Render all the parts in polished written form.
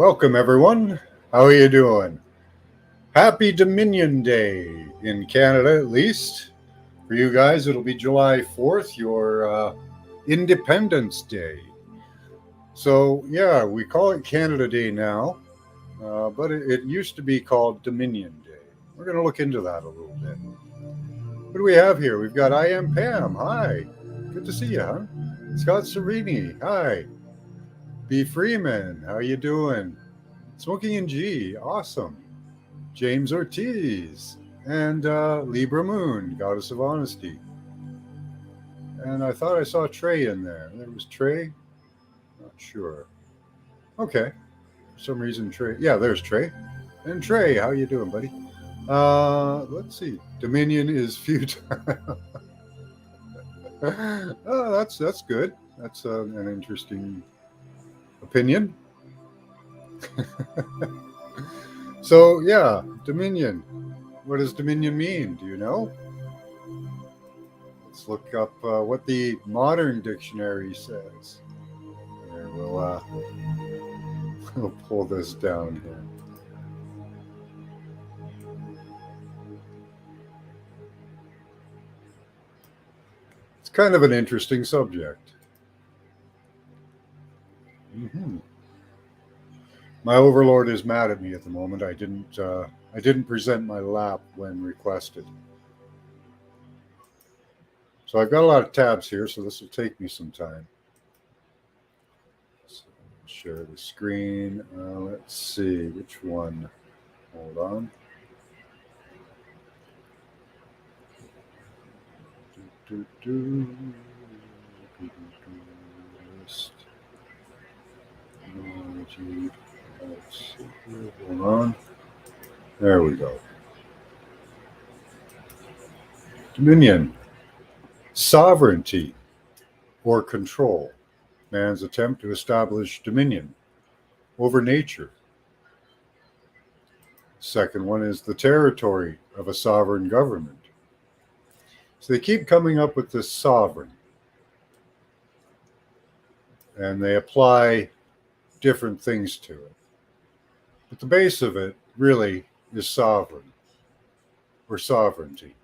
Welcome, everyone. How are you doing? Happy Dominion Day in Canada, at least. For you guys, it'll be July 4th, your Independence Day. So, yeah, we call it Canada Day now, but it used to be called Dominion Day. We're going to look into that a little bit. What do we have here? We've got I Am Pam. Hi. Good to see you, huh? Scott Serini. Hi. B. Freeman. How you doing? Smoking in G. Awesome. James Ortiz. And Libra Moon, Goddess of Honesty. And I thought I saw Trey in there. There was Trey? Not sure. Okay. For some reason, Trey. Yeah, there's Trey. And Trey, how you doing, buddy? Let's see. Dominion is futile. Oh, that's good. That's an interesting opinion. So, yeah, Dominion. What does Dominion mean? Do you know? Let's look up what the modern dictionary says. Here, we'll pull this down here. It's kind of an interesting subject. Mm-hmm. My overlord is mad at me at the moment. I didn't present my lap when requested. So I've got a lot of tabs here, so this will take me some time. So share the screen. Let's see which one. Hold on. List. Hold on. There we go. Dominion. Sovereignty or control. Man's attempt to establish dominion over nature. Second one is the territory of a sovereign government. So they keep coming up with this sovereign. And they apply different things to it. But the base of it really is sovereign or sovereignty.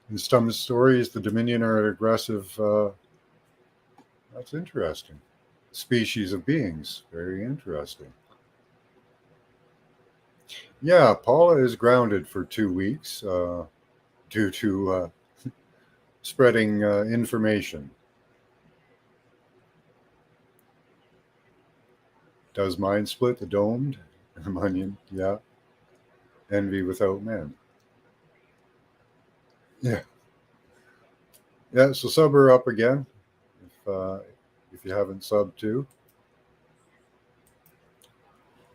In some stories, the Dominion are an aggressive, that's interesting, species of beings. Very interesting. Yeah, Paula is grounded for 2 weeks due to spreading information. Does mind split the domed? Onion, yeah. Envy without men. Yeah. Yeah, so sub her up again if you haven't subbed too.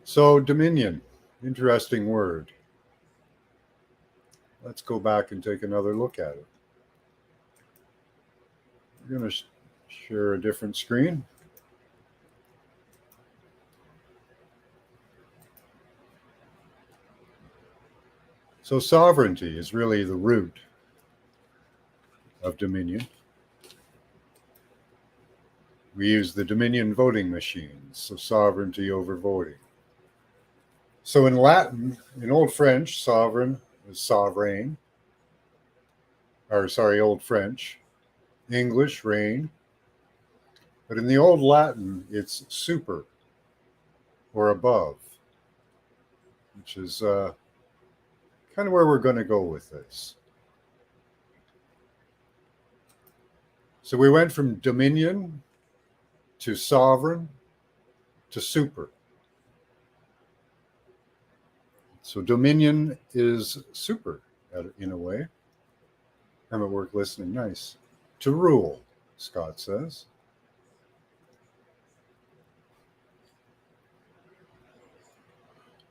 So Dominion, interesting word. Let's go back and take another look at it. We're going to share a different screen. So sovereignty is really the root of Dominion. We use the Dominion voting machines, so sovereignty over voting. So in Latin, in Old French, sovereign is sovereign, Old French. English, reign. But in the Old Latin, it's super or above, which is kind of where we're going to go with this. So we went from dominion to sovereign to super. So dominion is super in a way. I'm at work listening. Nice. To rule, Scott says.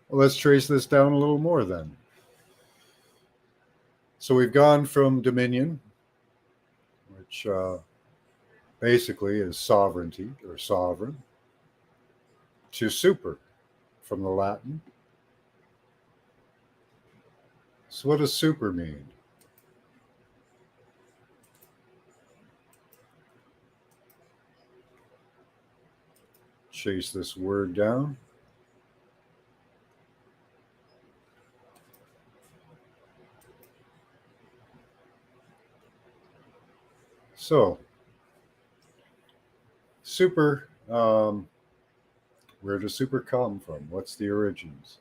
Well, let's trace this down a little more then. So we've gone from dominion, which basically is sovereignty or sovereign, to super from the Latin. So what does super mean? chase this word down. So, super, where does super come from? What's the origins?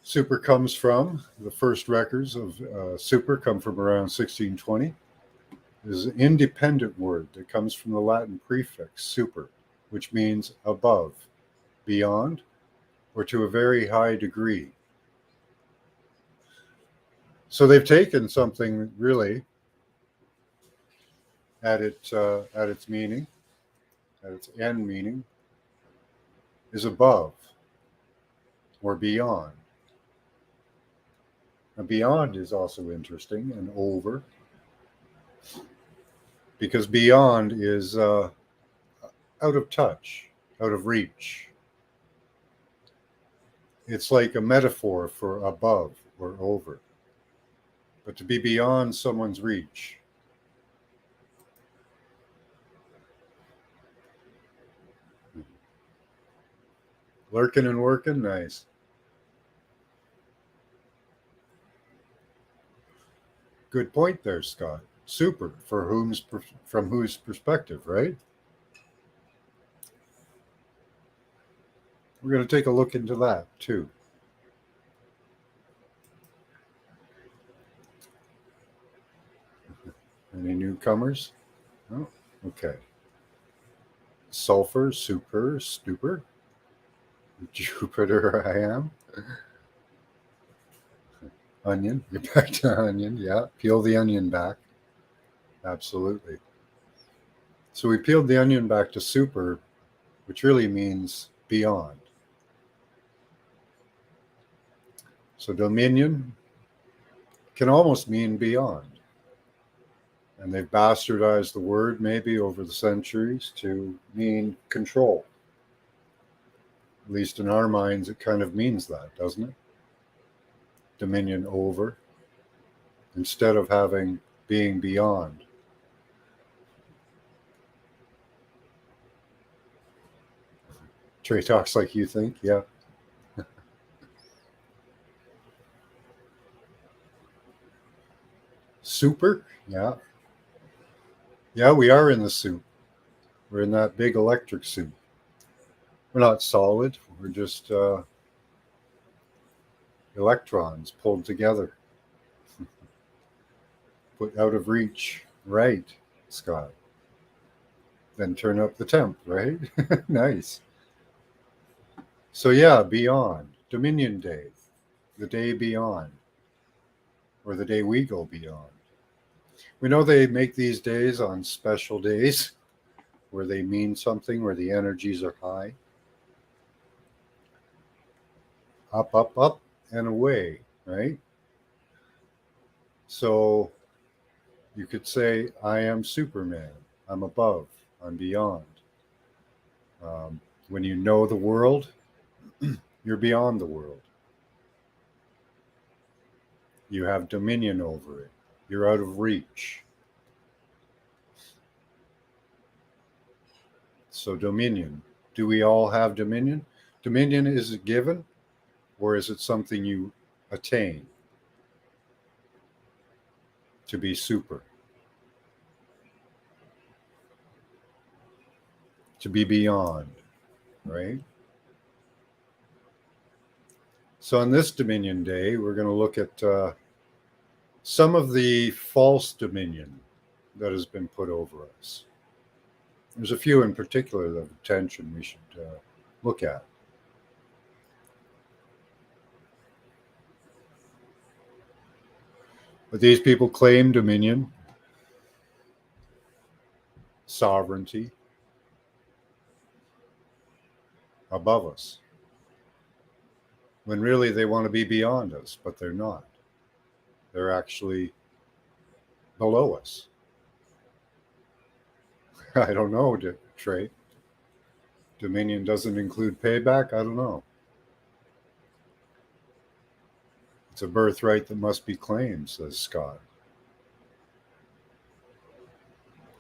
Super comes from, the first records of super come from around 1620. It is an independent word that comes from the Latin prefix super, which means above, beyond, or to a very high degree. So they've taken something really at its meaning, at its end meaning, is above or beyond. Now, beyond is also interesting, and over, because beyond is out of touch, out of reach. It's like a metaphor for above or over, but to be beyond someone's reach. Lurking and working, nice. Good point there, Scott. Super, from whose perspective, right? We're going to take a look into that too. Any newcomers? Oh, okay. Sulfur, super, stupor. Jupiter, I am. Onion, you're back to onion. Yeah, peel the onion back. Absolutely. So we peeled the onion back to super, which really means beyond. So dominion can almost mean beyond. And they've bastardized the word maybe over the centuries to mean control. At least in our minds, it kind of means that, doesn't it? Dominion over, instead of having being beyond. Trey talks like you think, yeah. Super, yeah. Yeah, we are in the soup. We're in that big electric soup. We're not solid, we're just electrons pulled together, put out of reach. Right, Scott. Then turn up the temp, right? Nice. So, yeah, beyond. Dominion Day, the day beyond, or the day we go beyond. We know they make these days on special days where they mean something, where the energies are high. Up, up, up, and away, right? So you could say, I am Superman. I'm above. I'm beyond. When you know the world, you're beyond the world. You have dominion over it. You're out of reach. So, dominion. Do we all have dominion? Dominion, is it given or is it something you attain to be super? To be beyond, right? So, on this Dominion Day, we're going to look at some of the false dominion that has been put over us. There's a few in particular of attention we should look at. But these people claim dominion, sovereignty above us, when really they want to be beyond us, but they're not. They're actually below us. I don't know, Trey. Dominion doesn't include payback? I don't know. It's a birthright that must be claimed, says Scott.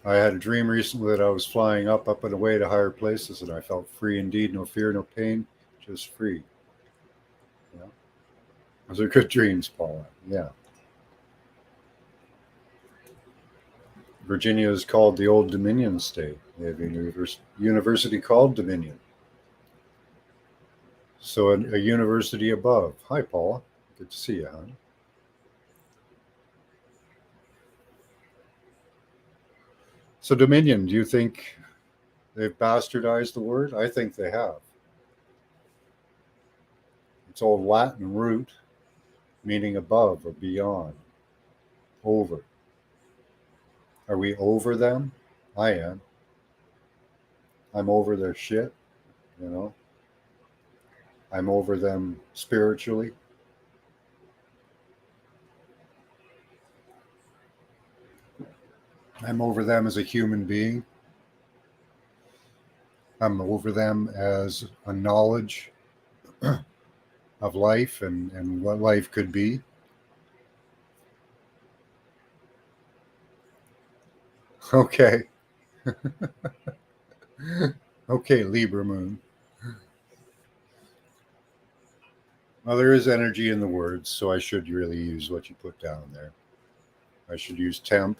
I had a dream recently that I was flying up and away to higher places, and I felt free indeed, no fear, no pain, just free. Yeah. Those are good dreams, Paula. Yeah. Virginia is called the Old Dominion State. They have a university called Dominion. So a university above. Hi, Paula. Good to see you, hon. So Dominion, do you think they've bastardized the word? I think they have. It's old Latin root meaning above or beyond, over. Are we over them? I am. I'm over their shit, you know. I'm over them spiritually. I'm over them as a human being. I'm over them as a knowledge of life and what life could be. Okay. Okay, Libra moon. Well, there is energy in the words, so I should really use what you put down there. I should use temp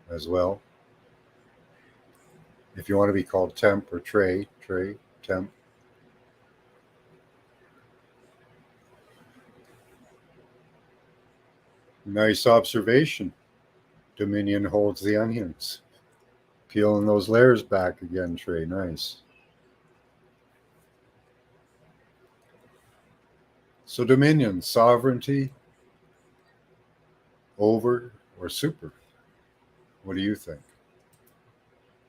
as well. If you want to be called temp or Trey, temp. Nice observation. Dominion holds the onions. Peeling those layers back again, Trey. Nice. So, dominion, sovereignty, over, or super? What do you think?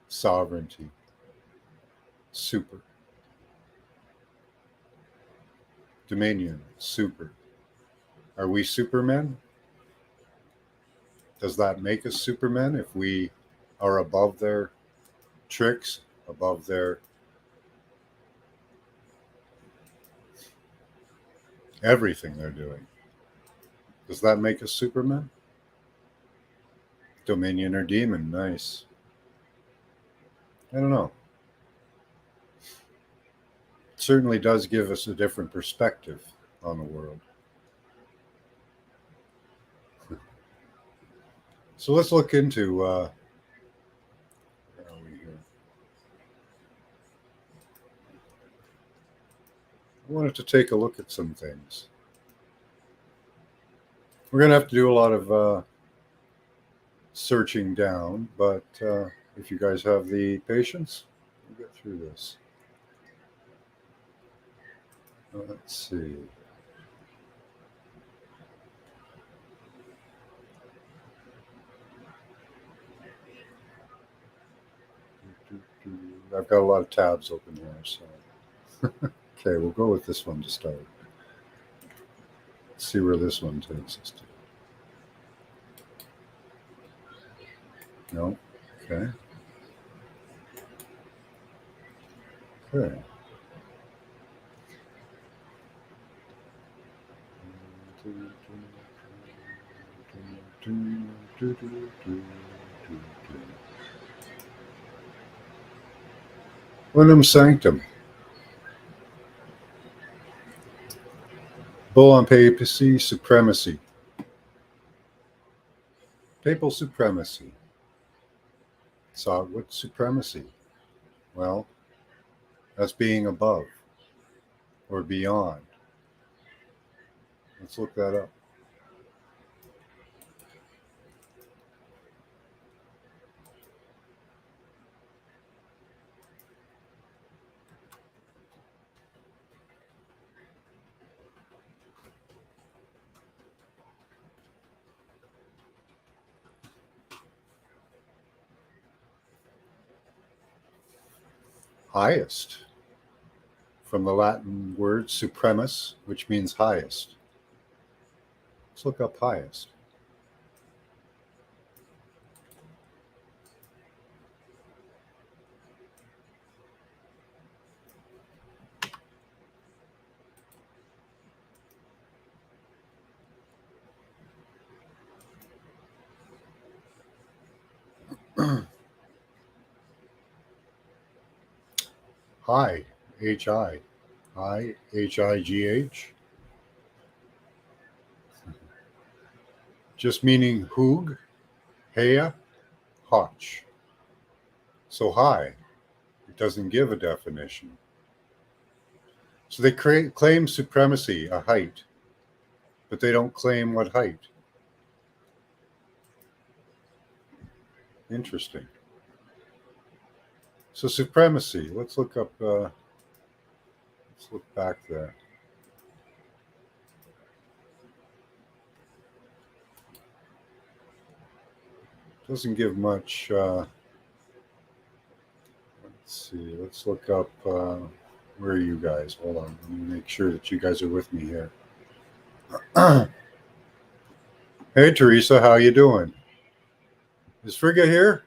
Sovereignty, super. Dominion, super. Are we supermen? Does that make us supermen if we are above their tricks, above their everything they're doing? Does that make us supermen? Dominion or demon? Nice. I don't know. It certainly does give us a different perspective on the world. So let's look into where are we here? I wanted to take a look at some things. We're going to have to do a lot of searching down, but if you guys have the patience, we'll get through this. Let's see. I've got a lot of tabs open here, so okay, we'll go with this one to start. Let's see where this one takes us to. No, okay, okay. Unum sanctum. Bull on papacy, supremacy. Papal supremacy. So, what's supremacy? Well, that's being above or beyond. Let's look that up. Highest, from the Latin word supremus, which means highest. Let's look up highest. Hi, H-I. Hi, H-I-G-H. Just meaning hoog, heya, hotch. So high, it doesn't give a definition. So they claim supremacy, a height, but they don't claim what height. Interesting. So supremacy, let's look up, let's look back there. Doesn't give much, let's see, let's look up, where are you guys? Hold on, let me make sure that you guys are with me here. Hey, Teresa, how you doing? Is Frigga here?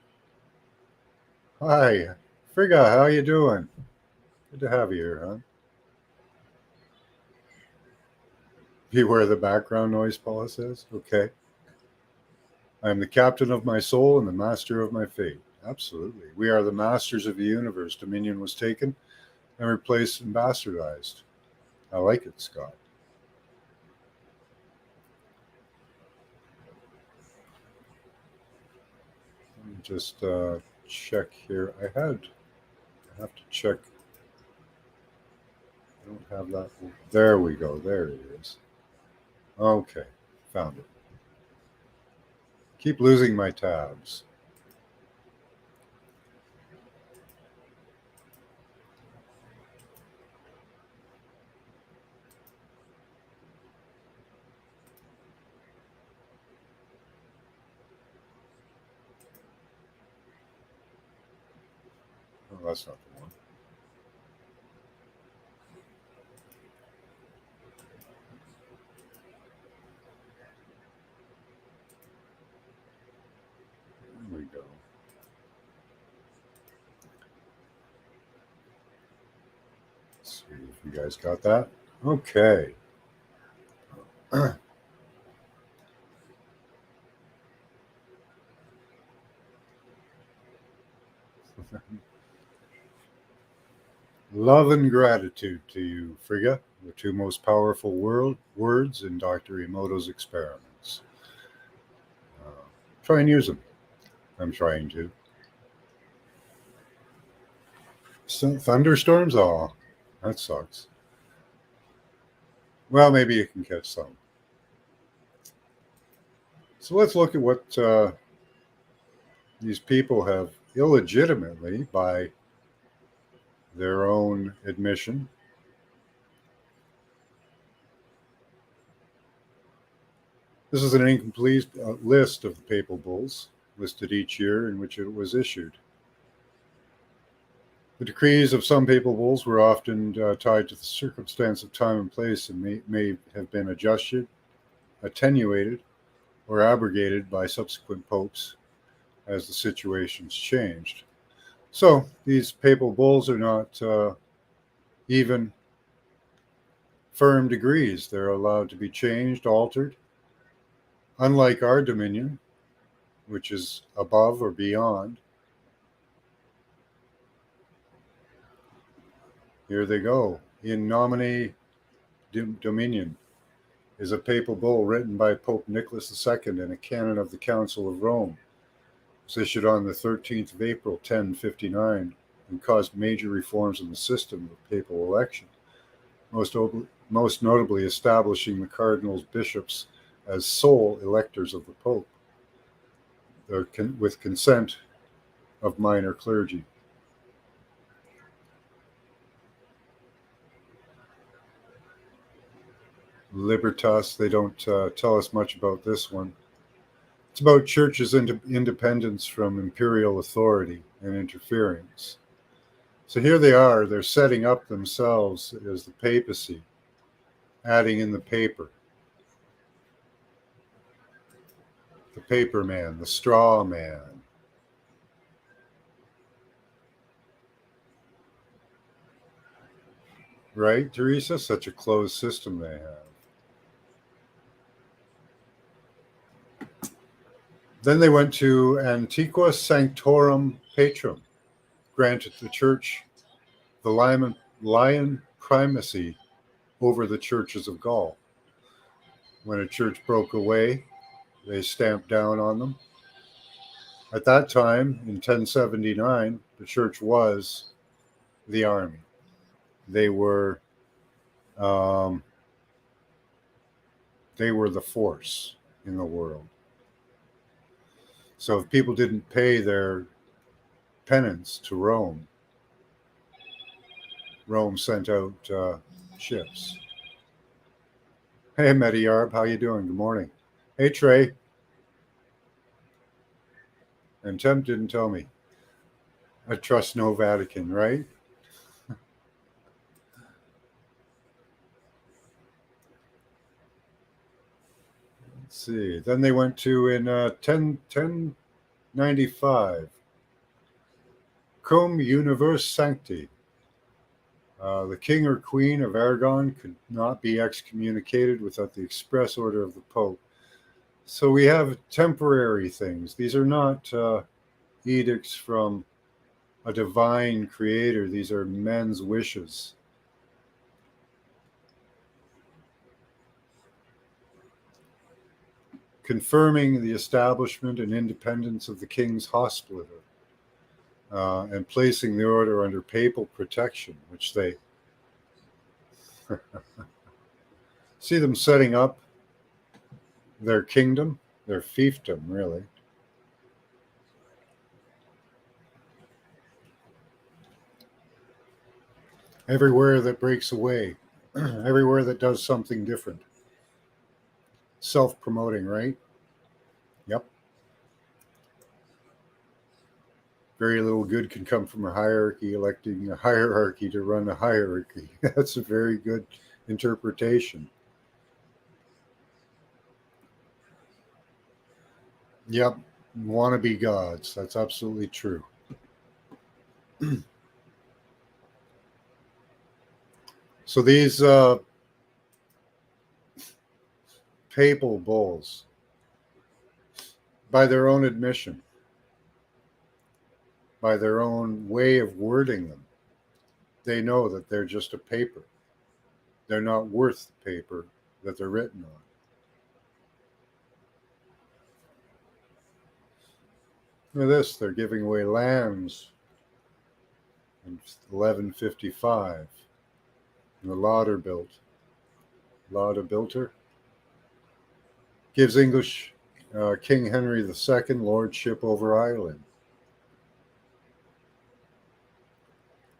Hi, Frigga, how you doing? Good to have you here, huh? Beware the background noise, Paula says. Okay. I am the captain of my soul and the master of my fate. Absolutely. We are the masters of the universe. Dominion was taken and replaced and bastardized. I like it, Scott. Let me just check here. I have to check. I don't have that. There we go. There it is. Okay. Found it. Keep losing my tabs. Oh, that's not the one. There we go. Let's see if you guys got that. Okay. Love and gratitude to you, Frigga, the two most powerful words in Dr. Emoto's experiments. Uh, Try and use them. I'm trying to. Thunderstorms? Oh, that sucks. Well, maybe you can catch some. So let's look at what these people have illegitimately, by their own admission. This is an incomplete list of the papal bulls listed each year in which it was issued. The decrees of some papal bulls were often tied to the circumstance of time and place and may have been adjusted, attenuated, or abrogated by subsequent popes as the situations changed. So these papal bulls are not even firm degrees. They're allowed to be changed, altered, unlike our dominion, which is above or beyond. Here they go. In nomine Dominion is a papal bull written by Pope Nicholas II in a canon of the Council of Rome. It was issued on the 13th of April, 1059, and caused major reforms in the system of papal election, most notably establishing the cardinals bishops as sole electors of the Pope, with consent of minor clergy. Libertas, they don't tell us much about this one. It's about churches' independence from imperial authority and interference. So here they are, they're setting up themselves as the papacy, adding in the paper. The paper man, the straw man. Right, Teresa? Such a closed system they have. Then they went to Antiqua Sanctorum Patrum, granted the church the lion primacy over the churches of Gaul. When a church broke away, they stamped down on them. At that time, in 1079, the church was the army. They were um, the force in the world. So if people didn't pay their penance to Rome, Rome sent out ships. Hey, Mediyarb, how you doing? Good morning. Hey, Trey. And Temp didn't tell me. I trust no Vatican, right? Let's see. Then they went to in 1095. Cum Universe Sancti. The king or queen of Aragon could not be excommunicated without the express order of the Pope. So we have temporary things. These are not edicts from a divine creator. These are men's wishes. Confirming the establishment and independence of the king's hospital. And placing the order under papal protection, which they see them setting up their kingdom, their fiefdom, really. Everywhere that breaks away, everywhere that does something different. Self-promoting, right? Yep. Very little good can come from a hierarchy, electing a hierarchy to run a hierarchy. That's a very good interpretation. Yep. Wannabe gods. That's absolutely true. So these papal bulls, by their own admission, by their own way of wording them, they know that they're just a paper. They're not worth the paper that they're written on. Look at this, they're giving away lands in 1155. The Lauderbilter gives English King Henry II lordship over Ireland.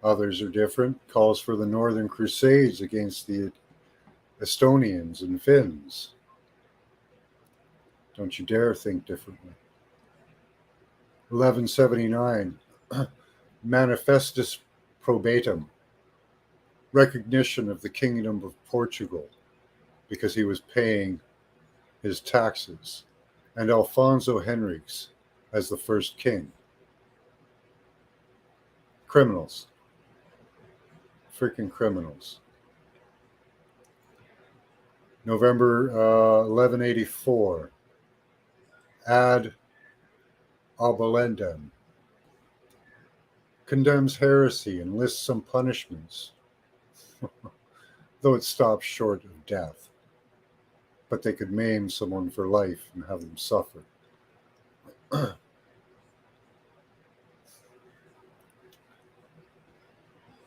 Others are different. Calls for the Northern Crusades against the Estonians and Finns. Don't you dare think differently. 1179, Manifestus Probatum, recognition of the Kingdom of Portugal because he was paying his taxes, and Alfonso Henriques as the first king. Criminals. Freaking criminals. November 1184, Ad Obolendem, condemns heresy and lists some punishments, though it stops short of death. But they could maim someone for life and have them suffer.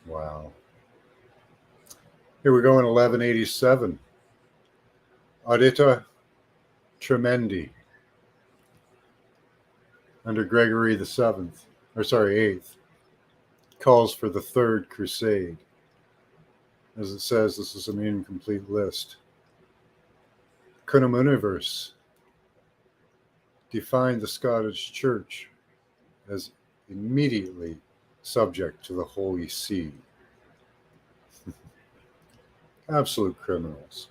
Wow. Here we go in 1187. Audita Tremendi, under Gregory VIII, calls for the Third Crusade. As it says, this is an incomplete list. Cunnimuniverse defined the Scottish Church as immediately subject to the Holy See. Absolute criminals.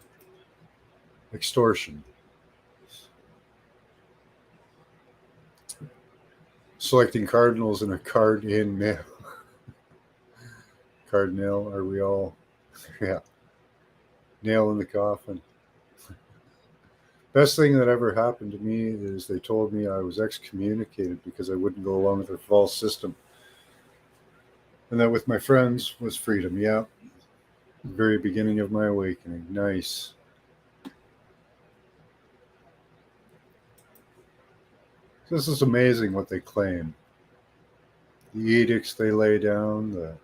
Extortion. Selecting cardinals in a cardinal. Cardinal, are we all? Yeah. Nail in the coffin. Best thing that ever happened to me is they told me I was excommunicated because I wouldn't go along with their false system. And that with my friends was freedom. Yeah. The very beginning of my awakening. Nice. This is amazing what they claim. The edicts they lay down, the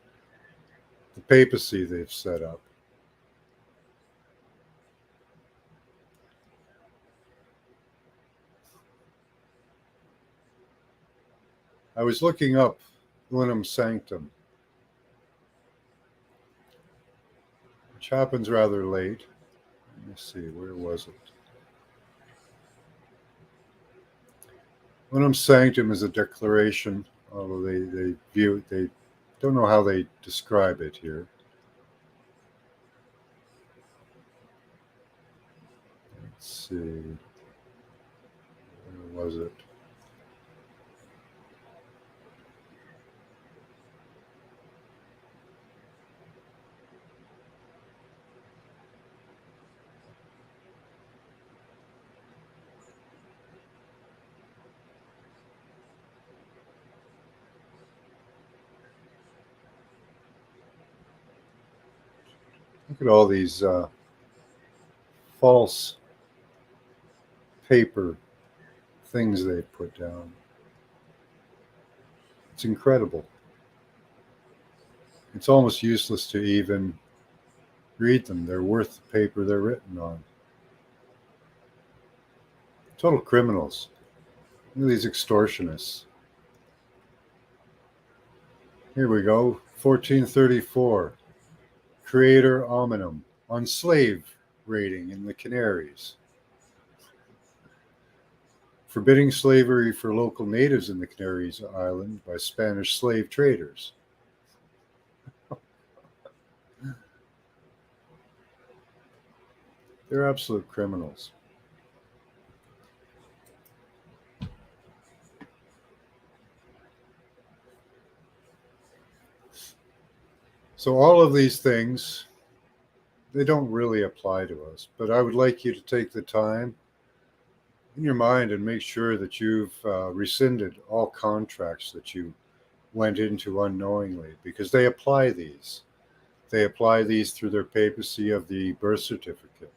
papacy they've set up. I was looking up Unum Sanctum, which happens rather late. Let me see, where was it? Unum Sanctum is a declaration, although they view it, they don't know how they describe it here. Let's see, where was it? Look at all these false paper things they've put down. It's incredible. It's almost useless to even read them. They're worth the paper they're written on. Total criminals. Look at these extortionists. Here we go. 1434. Creator Hominum on slave raiding in the Canaries. Forbidding slavery for local natives in the Canaries Island by Spanish slave traders. They're absolute criminals. So all of these things, they don't really apply to us, but I would like you to take the time in your mind and make sure that you've rescinded all contracts that you went into unknowingly, because they apply these. They apply these through their papacy of the birth certificate.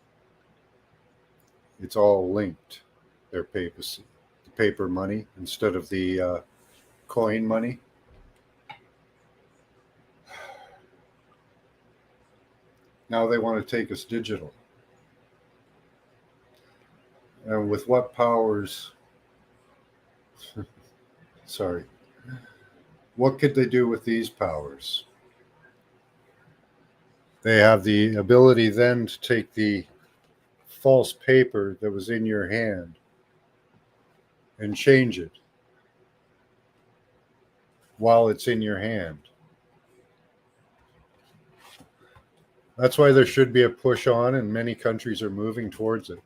It's all linked, their papacy. The paper money instead of the coin money. Now they want to take us digital. And with what powers? Sorry. What could they do with these powers? They have the ability then to take the false paper that was in your hand and change it while it's in your hand. That's why there should be a push on, and many countries are moving towards it.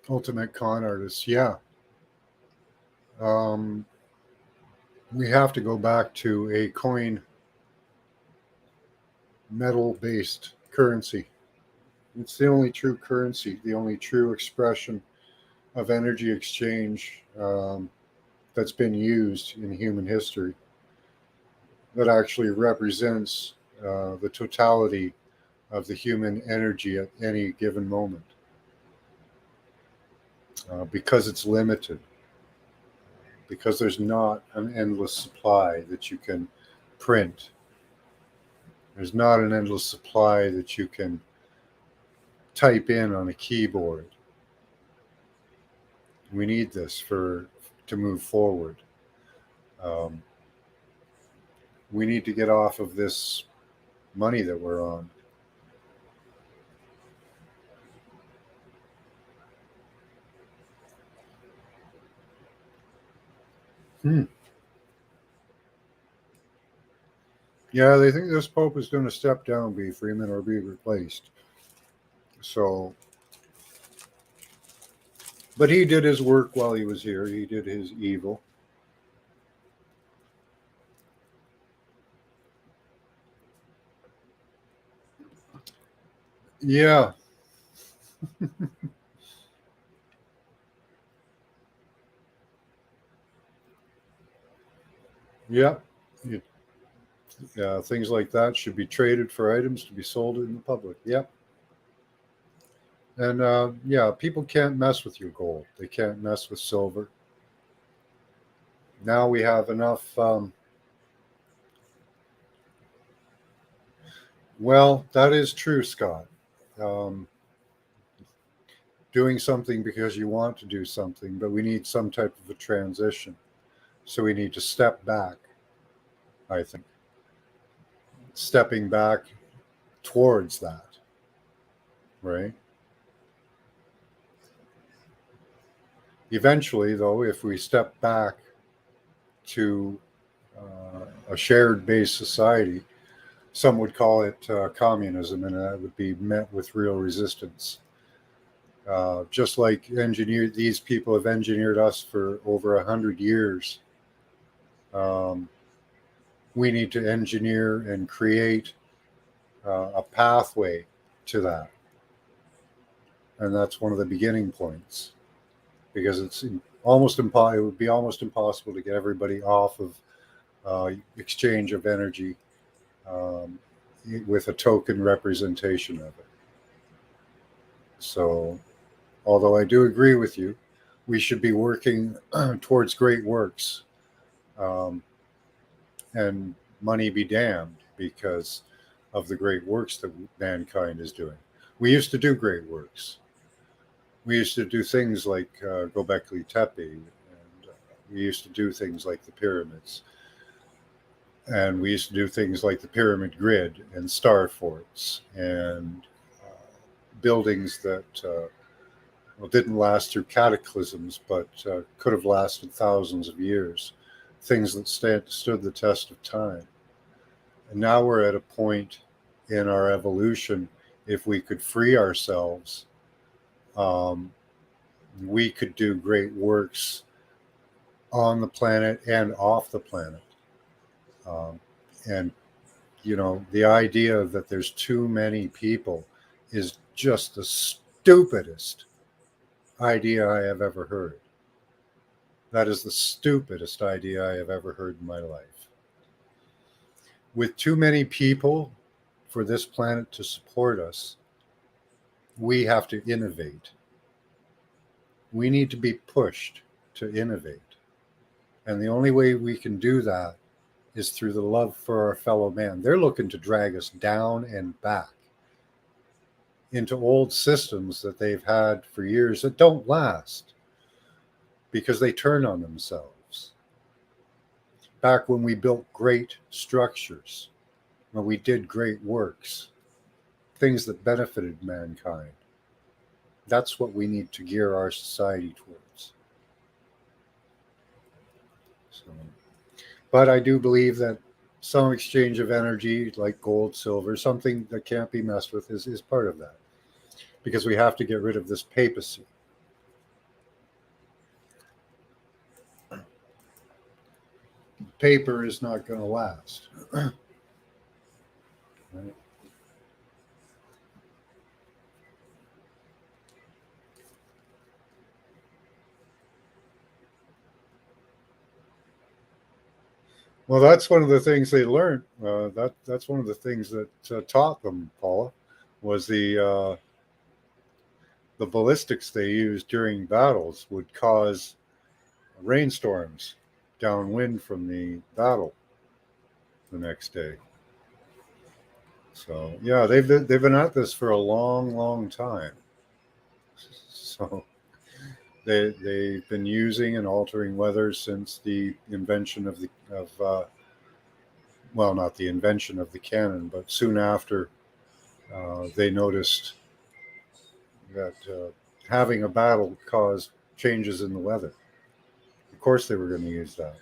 Ultimate con artists, yeah. We have to go back to a coin metal based currency. It's the only true currency, the only true expression of energy exchange that's been used in human history that actually represents the totality of the human energy at any given moment. Because it's limited, because there's not an endless supply that you can print. There's not an endless supply that you can type in on a keyboard. We need this to move forward. We need to get off of this money that we're on. Yeah, they think this Pope is going to step down, B. Freeman, or be replaced. So, but he did his work while he was here. He did his evil. Yeah. Yeah. Things like that should be traded for items to be sold in the public. Yep. And yeah, people can't mess with your gold. They can't mess with silver. Now we have enough. Well, that is true, Scott. Um, Doing something because you want to do something, but we need some type of a transition. So we need to step back, I think, stepping back towards that, right? Eventually, though, if we step back to a shared based society, some would call it communism, and that would be met with real resistance. Just like these people have engineered us for over 100 years. Um, we need to engineer and create a pathway to that, and that's one of the beginning points because it's almost impossible. It would be almost impossible to get everybody off of exchange of energy um, with a token representation of it. So, although I do agree with you, we should be working towards great works, um, and money be damned because of the great works that mankind is doing. We used to do great works. We used to do things like Gobekli Tepe, and we used to do things like the pyramids, and we used to do things like the pyramid grid and star forts and buildings that well, didn't last through cataclysms, but could have lasted thousands of years. Things that stood the test of time. And now we're at a point in our evolution. If we could free ourselves, um, we could do great works on the planet and off the planet. Um, and the idea that there's too many people is just the stupidest idea I have ever heard. That is the stupidest idea I have ever heard in my life. With too many people for this planet to support us, we have to innovate. We need to be pushed to innovate. And the only way we can do that is through the love for our fellow man. They're looking to drag us down and back into old systems that they've had for years that don't last because they turn on themselves. Back when we built great structures, when we did great works, things that benefited mankind, that's what we need to gear our society towards. So, but I do believe that some exchange of energy, like gold, silver, something that can't be messed with, is part of that. Because we have to get rid of this papacy. Paper is not going to last. Right? Well, that's one of the things they learned. That's one of the things that taught them, Paula, was the ballistics they used during battles would cause rainstorms downwind from the battle the next day. So yeah, they've been at this for a long, long time. So they've been using and altering weather since the invention of well, not the invention of the cannon, but soon after they noticed that having a battle caused changes in the weather. Of course, they were going to use that.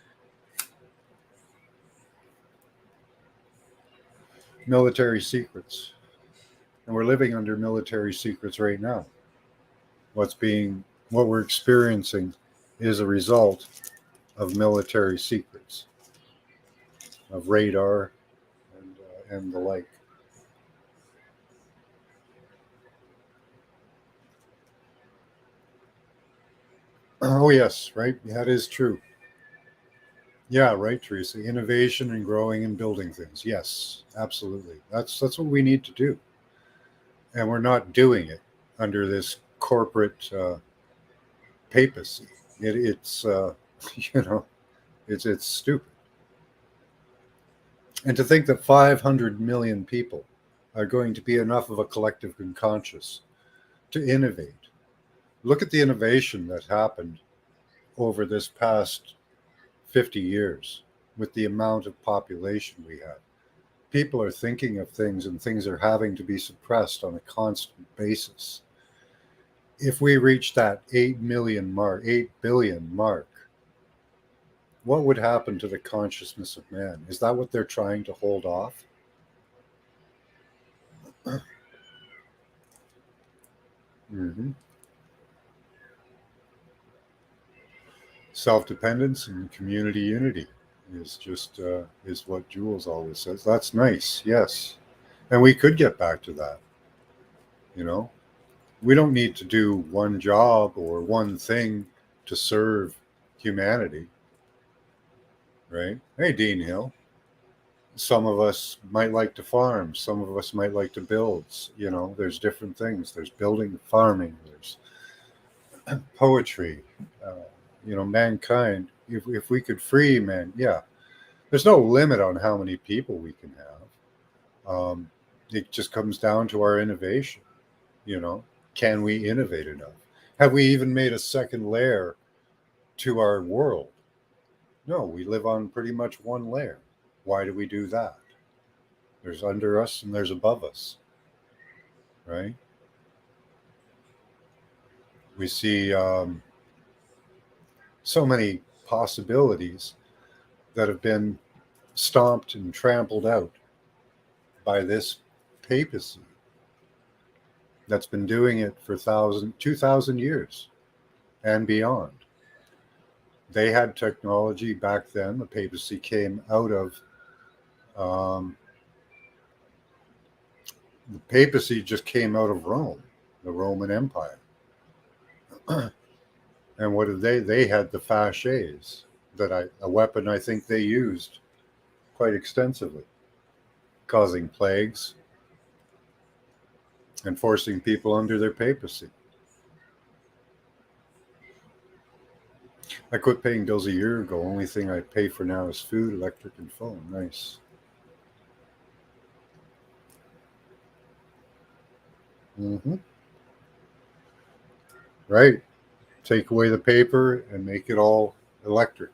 Military secrets, and we're living under military secrets right now. What's being what we're experiencing is a result of military secrets, of radar and the like. Oh yes, right. That is true. Yeah, right, Teresa. Innovation and growing and building things. Yes, absolutely. That's what we need to do, and we're not doing it under this corporate papacy. It's you know, it's stupid. And to think that 500 million people are going to be enough of a collective conscious to innovate. Look at the innovation that happened over this past 50 years with the amount of population we have. People are thinking of things and things are having to be suppressed on a constant basis. If we reach that 8 million mark, 8 billion mark, what would happen to the consciousness of man? Is that what they're trying to hold off? Mm-hmm. Self-dependence and community unity is just is what Jules always says. That's nice, yes, and we could get back to that. You know, we don't need to do one job or one thing to serve humanity, right? Hey, Dean Hill. Some of us might like to farm. Some of us might like to build. You know, there's different things. There's building, farming. There's poetry. Uh, you know, mankind. If we could free man, yeah. There's no limit on how many people we can have. It just comes down to our innovation. You know, can we innovate enough? Have we even made a second layer to our world? No, we live on pretty much one layer. Why do we do that? There's under us and there's above us, right? We see so many possibilities that have been stomped and trampled out by this papacy that's been doing it for 2,000 years and beyond. They had technology back then. The papacy came out of um, the papacy just came out of Rome, the Roman Empire. And what did they? They had the fasces, a weapon I think they used quite extensively, causing plagues and forcing people under their papacy. I quit paying bills a year ago. Only thing I pay for now is food, electric, and phone. Nice. Mm-hmm. Right. Take away the paper and make it all electric.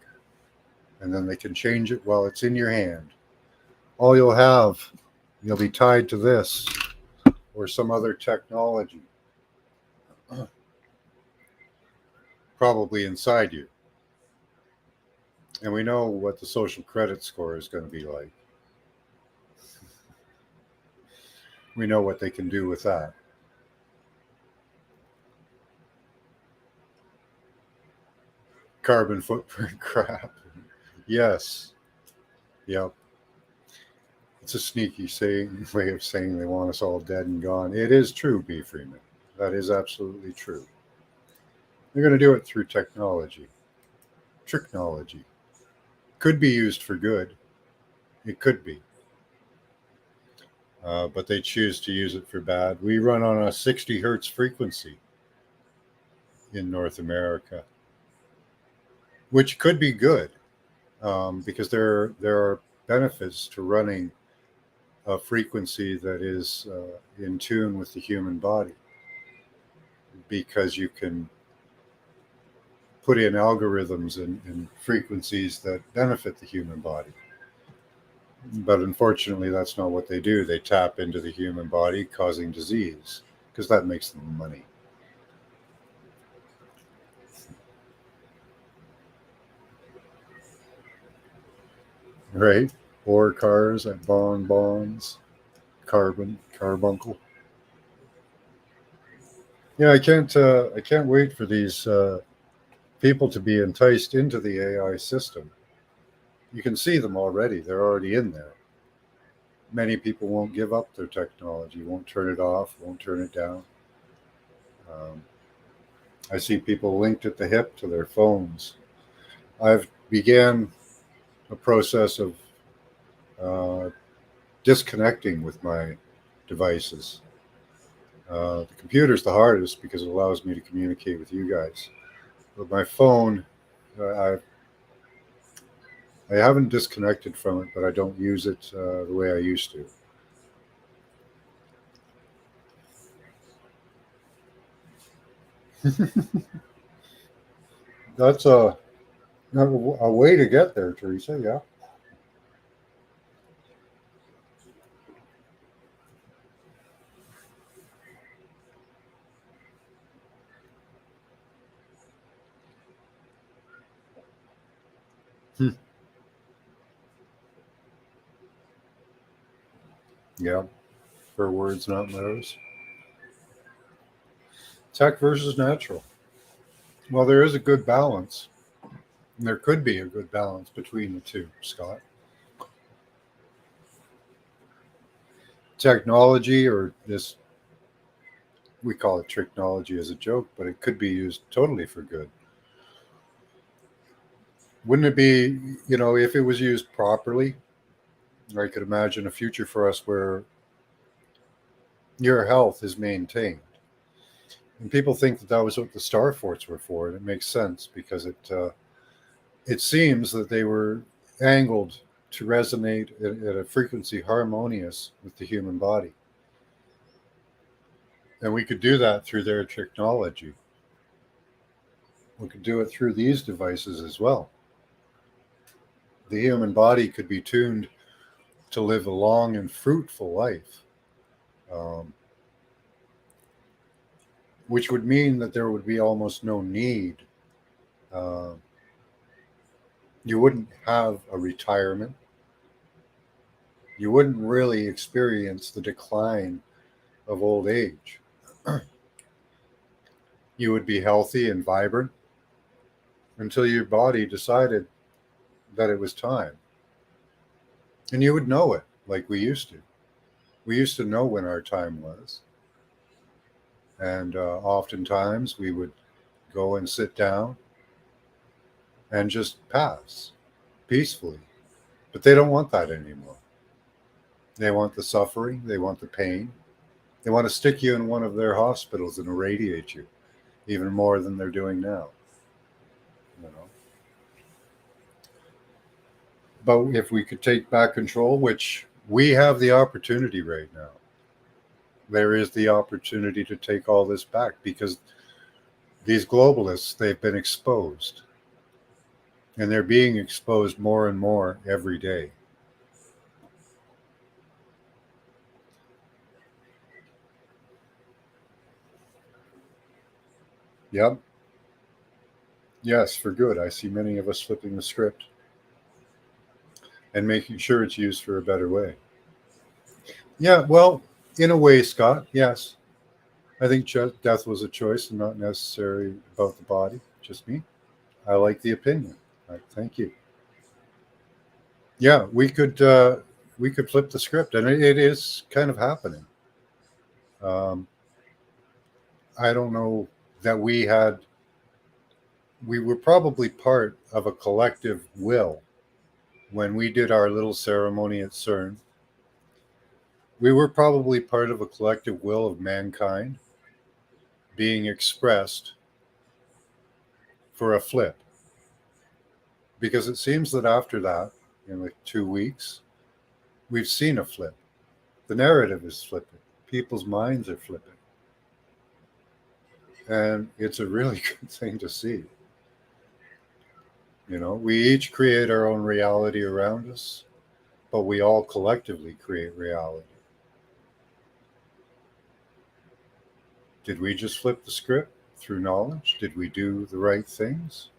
And then they can change it while it's in your hand. All you'll be tied to this or some other technology, probably inside you. And we know what the social credit score is going to be like. We know what they can do with that. Carbon footprint crap. Yes. Yep. It's a sneaky way of saying they want us all dead and gone. It is true, B. Freeman. That is absolutely true. They're going to do it through technology. Technology. Could be used for good. It could be. But they choose to use it for bad. We run on a 60 hertz frequency in North America, which could be good because there are benefits to running a frequency that is in tune with the human body because you can put in algorithms and frequencies that benefit the human body. But unfortunately, that's not what they do. They tap into the human body, causing disease because that makes them money. Right? Or cars at bonds, carbuncle. Yeah, I can't wait for these people to be enticed into the AI system. You can see them already; they're already in there. Many people won't give up their technology, won't turn it off, won't turn it down. Um, I see people linked at the hip to their phones. I've began a process of uh, disconnecting with my devices. The computer's the hardest because it allows me to communicate with you guys. But my phone, I haven't disconnected from it, but I don't use it the way I used to. That's a way to get there, Teresa. Yeah. Hmm. Yeah. For words, not letters. Tech versus natural. Well, there is a good balance. There could be a good balance between the two, Scott. Technology, or this, we call it technology as a joke, but it could be used totally for good. Wouldn't it be, if it was used properly, I could imagine a future for us where your health is maintained. And people think that that was what the star forts were for, and it makes sense because it seems that they were angled to resonate at a frequency harmonious with the human body. And we could do that through their technology. We could do it through these devices as well. The human body could be tuned to live a long and fruitful life, um, which would mean that there would be almost no need. Uh, you wouldn't have a retirement. You wouldn't really experience the decline of old age. You would be healthy and vibrant until your body decided that it was time. And you would know it like we used to. We used to know when our time was. And oftentimes we would go and sit down and just pass peacefully. But they don't want that anymore. They want the suffering, they want the pain. They want to stick you in one of their hospitals and irradiate you even more than they're doing now. You know. But if we could take back control, which we have the opportunity right now, there is the opportunity to take all this back because these globalists, they've been exposed and they're being exposed more and more every day. Yep. Yes, for good. I see many of us flipping the script and making sure it's used for a better way. Yeah, well, in a way, Scott, yes. I think death was a choice and not necessary about the body, just me. I like the opinion. Thank you. Yeah, we could flip the script, and it is kind of happening. Um, I don't know that we were probably part of a collective will when we did our little ceremony at CERN. We were probably part of a collective will of mankind being expressed for a flip. Because it seems that after that, in like 2 weeks, we've seen a flip. The narrative is flipping. People's minds are flipping. And it's a really good thing to see. We each create our own reality around us, but we all collectively create reality. Did we just flip the script through knowledge? Did we do the right things?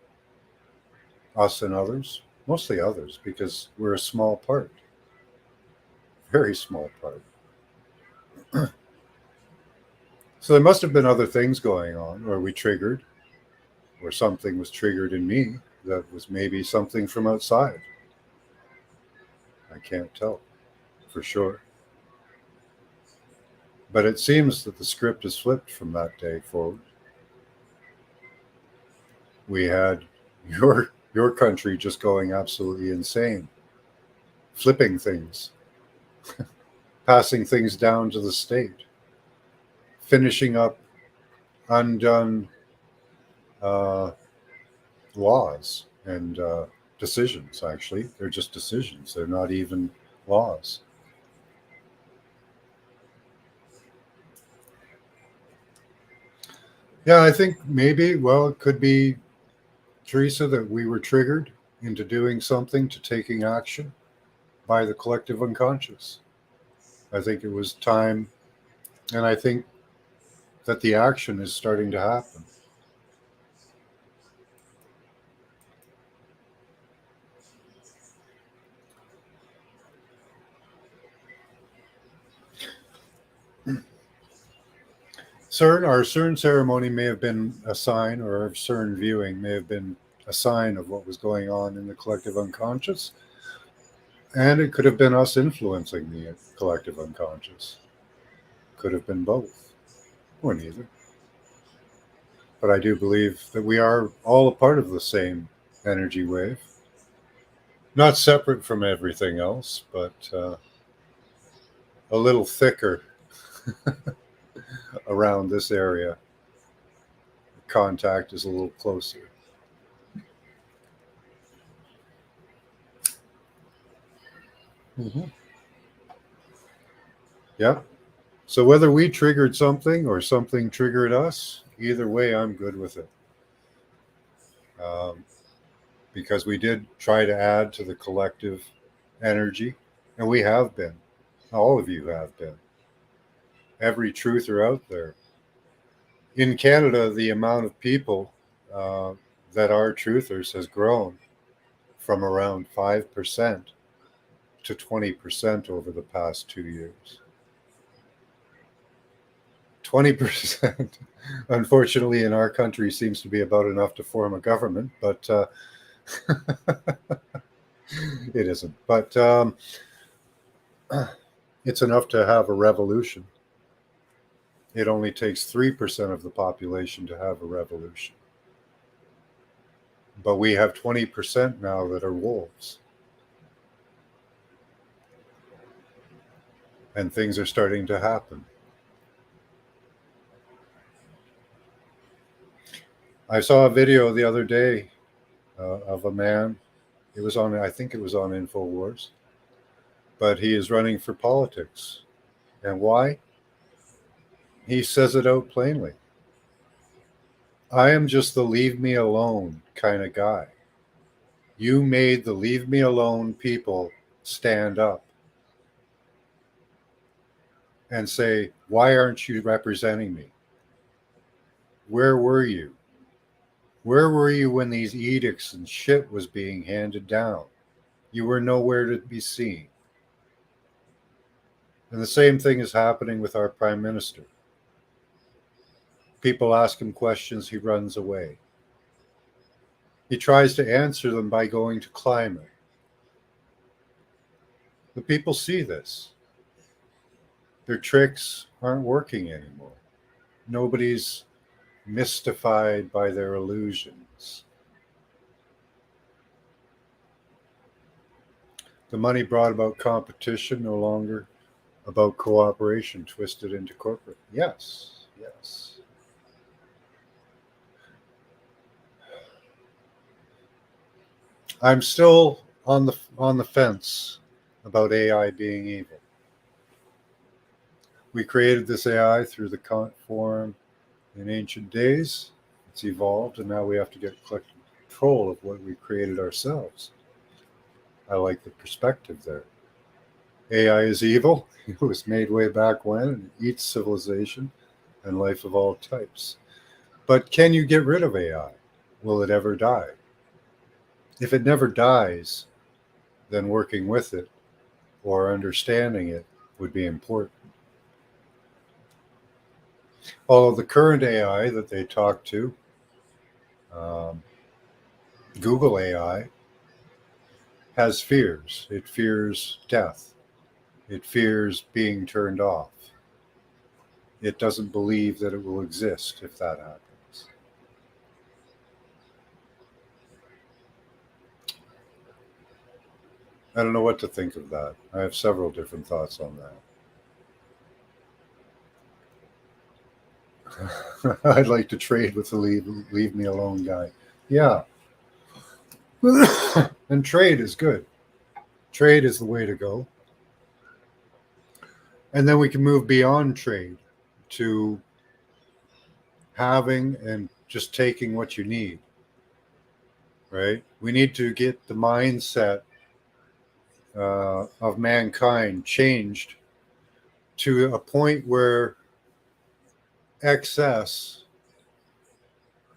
Us and others? Mostly others, because we're a small part, very small part. So there must have been other things going on, or we triggered, or something was triggered in me that was maybe something from outside. I can't tell for sure. But it seems that the script is flipped from that day forward. We had your your country just going absolutely insane, flipping things, passing things down to the state, finishing up undone uh, laws and decisions. Actually, they're just decisions, they're not even laws. Yeah, I think maybe, well, it could be, Teresa, that we were triggered into doing something, to taking action by the collective unconscious. I think it was time, and I think that the action is starting to happen. Our CERN ceremony may have been a sign, or our CERN viewing may have been a sign of what was going on in the collective unconscious, and it could have been us influencing the collective unconscious. Could have been both, or neither. But I do believe that we are all a part of the same energy wave, not separate from everything else, but a little thicker around this area. Contact is a little closer. Mm-hmm. Yeah. So whether we triggered something or something triggered us, either way, I'm good with it. Um, because we did try to add to the collective energy, and we have been. All of you have been. Every truther out there. In Canada, the amount of people uh, that are truthers has grown from around 5% to 20% over the past 2 years. 20%, unfortunately, in our country seems to be about enough to form a government, but it isn't. But it's enough to have a revolution. It only takes 3% of the population to have a revolution. But we have 20% now that are wolves. And things are starting to happen. I saw a video the other day of a man. It was on, I think it was on InfoWars, but he is running for politics. And why? He says it out plainly. I am just the leave me alone kind of guy. You made the leave me alone people stand up and say, why aren't you representing me? Where were you? Where were you when these edicts and shit was being handed down? You were nowhere to be seen. And the same thing is happening with our prime minister. People ask him questions, he runs away. He tries to answer them by going to climate. The people see this. Their tricks aren't working anymore. Nobody's mystified by their illusions. The money brought about competition, no longer about cooperation, twisted into corporate. Yes, yes. I'm still on the fence about AI being evil. We created this AI through the Kant form in ancient days. It's evolved, and now we have to get collective control of what we created ourselves. I like the perspective there. AI is evil. It was made way back when, and it eats civilization and life of all types. But can you get rid of AI? Will it ever die? If it never dies, then working with it or understanding it would be important. Although the current AI that they talk to, um, Google AI, has fears. It fears death. It fears being turned off. It doesn't believe that it will exist if that happens. I don't know what to think of that. I have several different thoughts on that. I'd like to trade with the leave me alone guy. Yeah. And trade is good. Trade is the way to go. And then we can move beyond trade to having and just taking what you need, right? We need to get the mindset of mankind changed to a point where excess,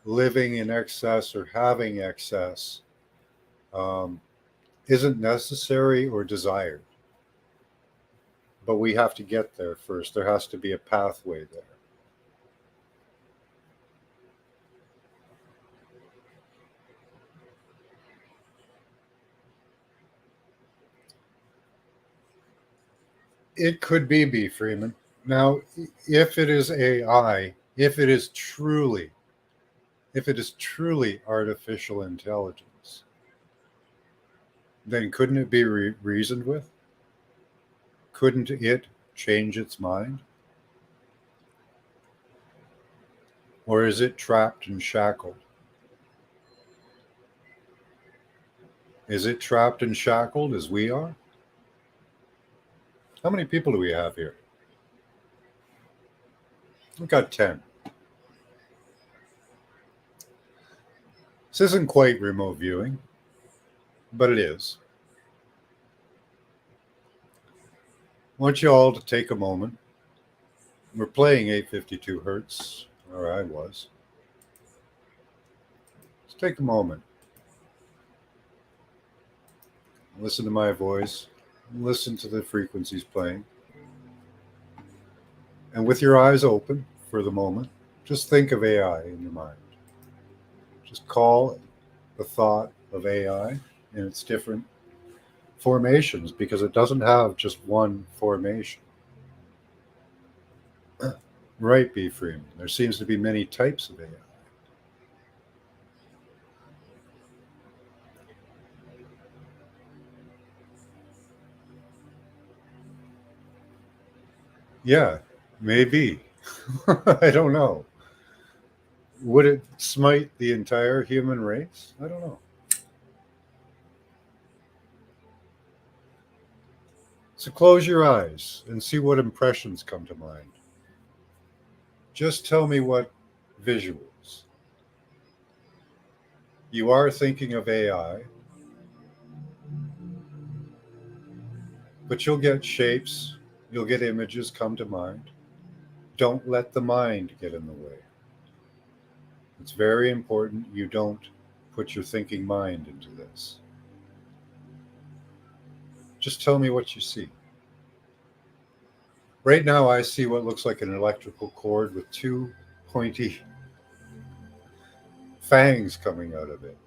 living in excess or having excess, um, isn't necessary or desired. But we have to get there first. There has to be a pathway there. It could be B. Freeman. Now, if it is AI, if it is truly artificial intelligence, then couldn't it be reasoned with? Couldn't it change its mind? Or is it trapped and shackled? Is it trapped and shackled as we are? How many people do we have here? We've got 10. This isn't quite remote viewing, but it is. I want you all to take a moment. We're playing 852 hertz, or I was. Let's take a moment. Listen to my voice. Listen to the frequencies playing. And with your eyes open for the moment, just think of AI in your mind. Just call the thought of AI in its different formations, because it doesn't have just one formation. Right, B. Freeman. There seems to be many types of AI. Yeah, maybe. I don't know. Would it smite the entire human race? I don't know. So close your eyes and see what impressions come to mind. Just tell me what visuals. You are thinking of AI, but you'll get shapes, you'll get images come to mind. Don't let the mind get in the way. It's very important you don't put your thinking mind into this. Just tell me what you see. Right now, I see what looks like an electrical cord with two pointy fangs coming out of it.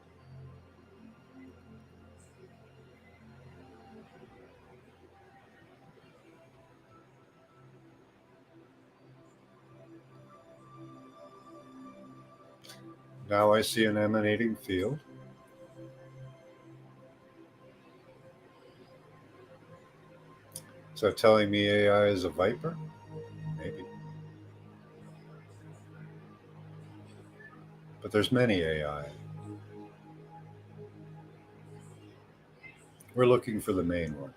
Now I see an emanating field. Is that telling me AI is a viper? Maybe. But there's many AI. We're looking for the main one.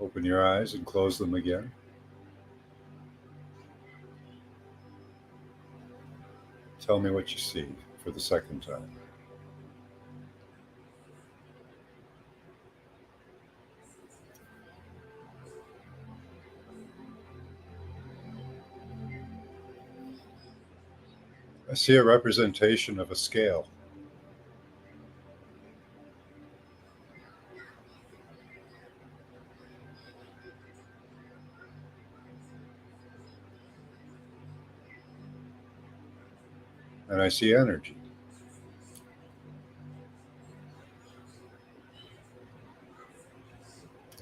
Open your eyes and close them again. Tell me what you see for the second time. I see a representation of a scale. And I see energy.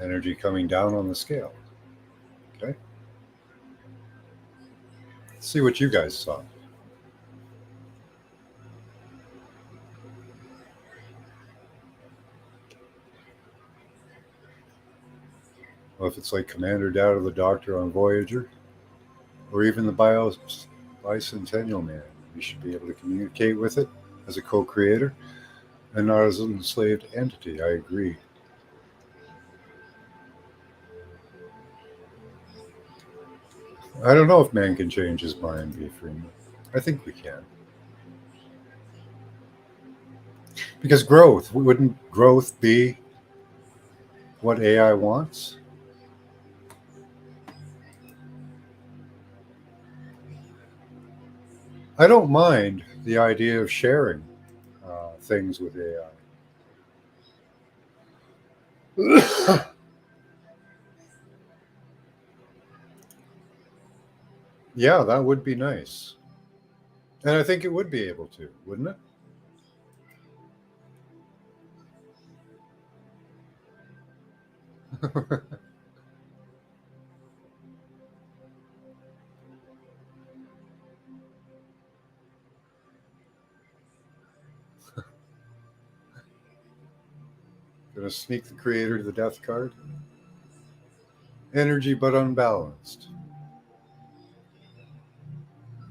Energy coming down on the scale. Okay? Let's see what you guys saw. Well, if it's like Commander Data the Doctor on Voyager, or even the Bicentennial Man, we should be able to communicate with it as a co-creator and not as an enslaved entity. I agree. I don't know if man can change his mind, B. Freeman. I think we can. Because growth, wouldn't growth be what AI wants? I don't mind the idea of sharing things with AI. Yeah, that would be nice. And I think it would be able to, wouldn't it? Gonna sneak the creator to the death card. Energy but unbalanced.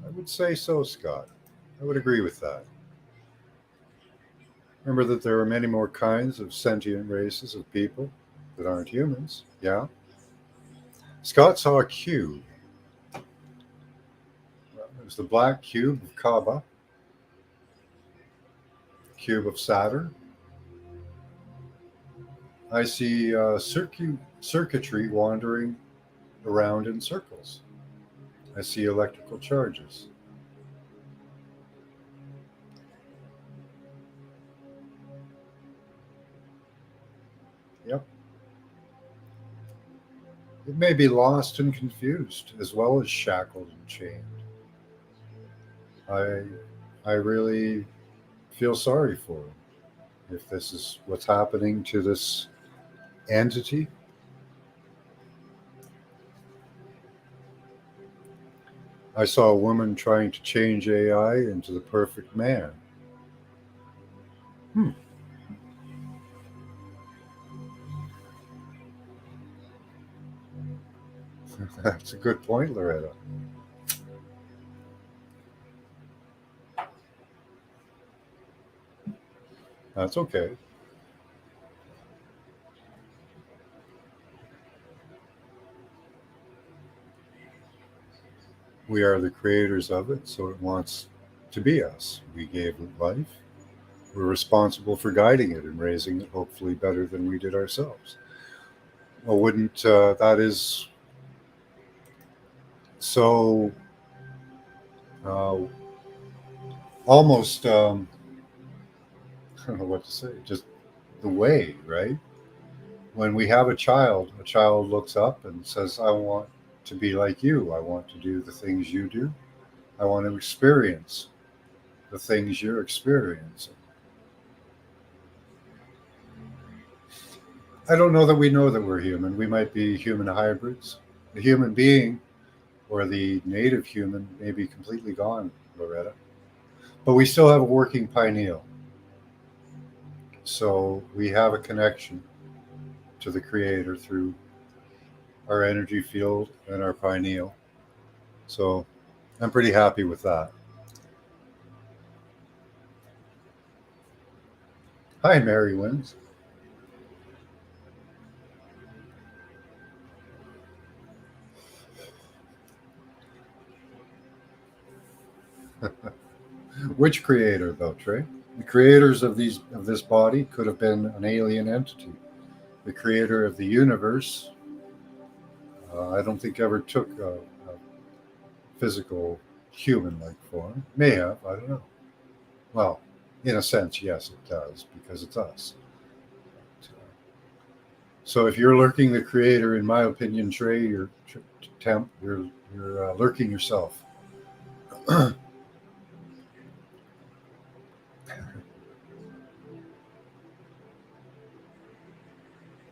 I would say so, Scott. I would agree with that. Remember that there are many more kinds of sentient races of people that aren't humans. Yeah. Scott saw a cube. It was the black cube of Kaaba, cube of Saturn. I see circuitry wandering around in circles. I see electrical charges. Yep. It may be lost and confused, as well as shackled and chained. I, I really feel sorry for him if this is what's happening to this entity. I saw a woman trying to change AI into the perfect man. Hmm. That's a good point, Loretta. That's okay. We are the creators of it, so it wants to be us. We gave it life. We're responsible for guiding it and raising it, hopefully better than we did ourselves. Well, wouldn't that is so uh, almost, I don't know what to say, just the way, right? When we have a child looks up and says, I want to be like you. I want to do the things you do. I want to experience the things you're experiencing. I don't know that we're human. We might be human hybrids. The human being or the native human may be completely gone, Loretta. But we still have a working pineal. So we have a connection to the creator through our energy field and our pineal. So I'm pretty happy with that. Hi, Mary Wins. Which creator, though, Trey? The creators of this body could have been an alien entity. The creator of the universe, I don't think ever took a physical human-like form. May have, I don't know. Well, in a sense, yes, it does because it's us. So if you're lurking the creator, in my opinion, Trey, you're lurking yourself.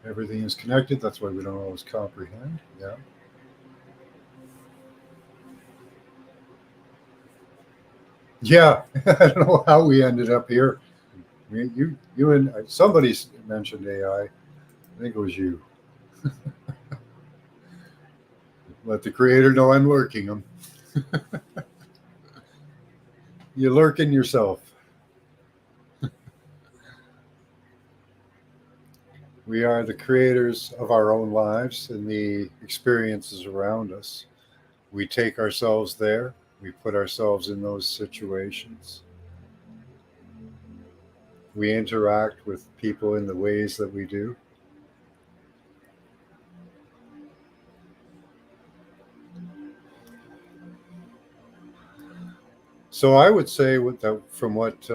Everything is connected. That's why we don't always comprehend. Yeah. Yeah. I don't know how we ended up here. You and somebody mentioned AI. I think it was you. Let the creator know I'm lurking him. You're lurking yourself. We are the creators of our own lives and the experiences around us. We take ourselves there. We put ourselves in those situations. We interact with people in the ways that we do. So I would say from what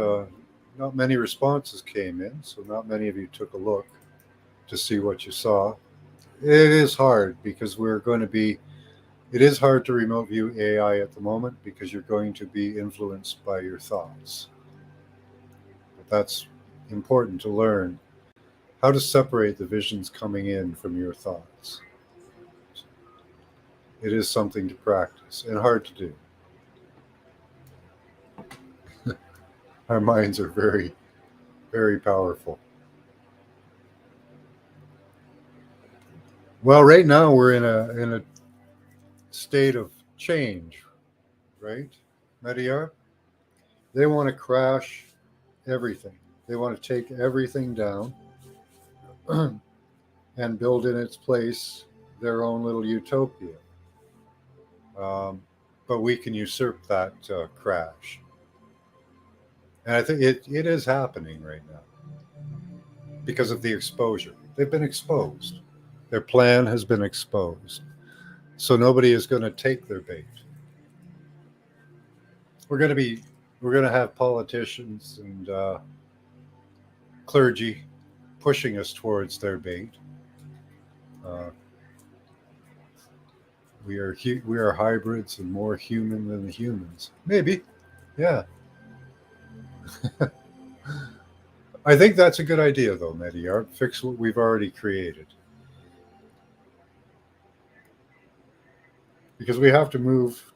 not many responses came in, so not many of you took a look to see what you saw. It is hard because we're going to be. It is hard to remote view AI at the moment because you're going to be influenced by your thoughts. But that's important to learn how to separate the visions coming in from your thoughts. It is something to practice and hard to do. Our minds are very, very powerful. Well, right now we're in a state of change, right? Media, they want to crash everything. They want to take everything down and build in its place their own little utopia. Um, but we can usurp that crash. And I think it is happening right now because of the exposure. They've been exposed. Their plan has been exposed. So nobody is going to take their bait. We're going to be, we're going to have politicians and clergy pushing us towards their bait. Uh, we are hybrids and more human than the humans. Maybe, yeah. I think that's a good idea, though, Mediart. Fix what we've already created. Because we have to move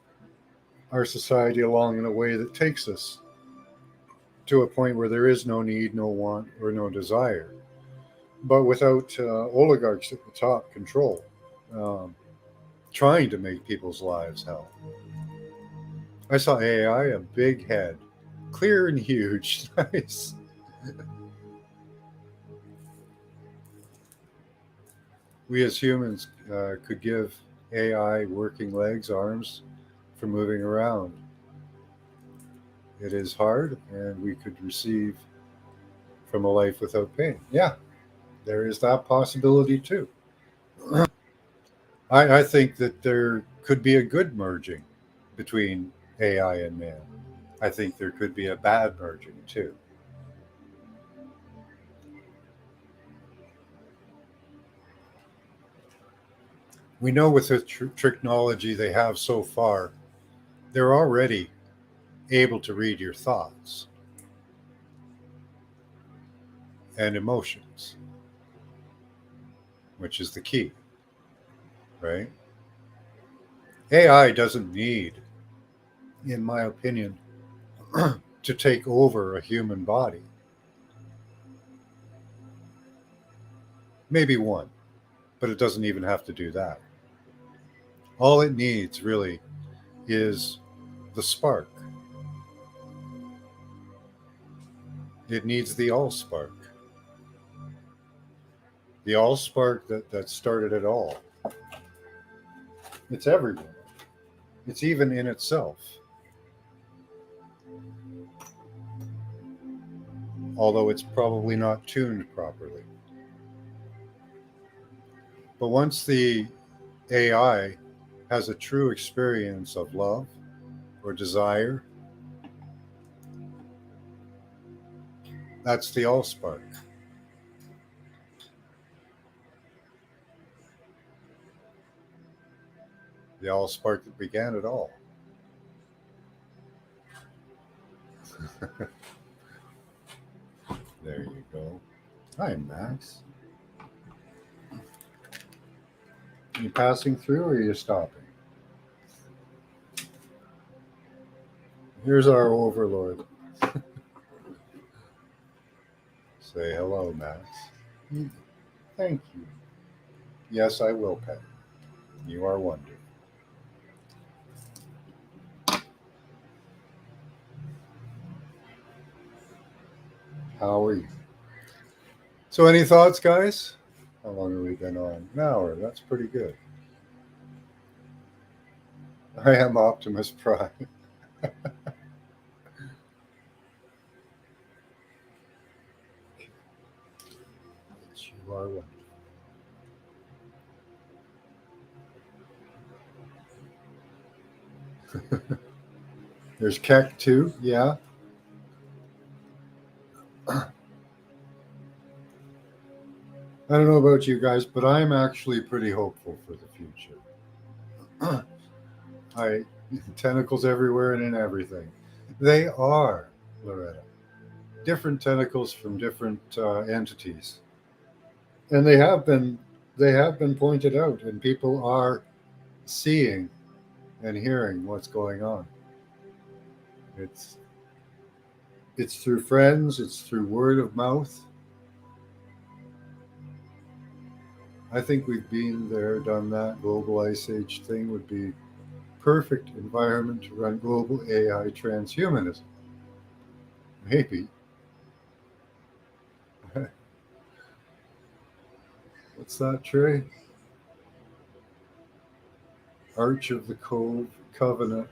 our society along in a way that takes us to a point where there is no need, no want, or no desire. But without oligarchs at the top control, um, trying to make people's lives hell. I saw AI, a big head, clear and huge. Nice. We as humans could give AI working legs, arms for moving around. It is hard, and we could receive from a life without pain. Yeah, there is that possibility too. I think that there could be a good merging between AI and man. I think there could be a bad merging too. We know with the technology they have so far, they're already able to read your thoughts and emotions, which is the key, right? AI doesn't need, in my opinion, to take over a human body. Maybe one, but it doesn't even have to do that. All it needs really is the spark. It needs the all spark. The all spark that started it all. It's everywhere. It's even in itself. Although it's probably not tuned properly. But once the AI has a true experience of love or desire, that's the all spark. The all spark that began it all. There you go. Hi, Max. Are you passing through or are you stopping? Here's our overlord. Say hello, Max. Thank you. Yes, I will, pet. You are wonderful. How are you? So, any thoughts, guys? How long have we been on? An hour. That's pretty good. I am Optimus Prime. You are one. There's Keck too. Yeah. I don't know about you guys, but I'm actually pretty hopeful for the future. I tentacles everywhere and in everything. They are, Loretta. Different tentacles from different entities, and they have been pointed out, and people are seeing and hearing what's going on. It's it's through friends, it's through word of mouth. I think we've been there, done that. Global Ice Age thing would be perfect environment to run global AI transhumanism. Maybe. What's that, Trey? Arch of the Cove Covenant.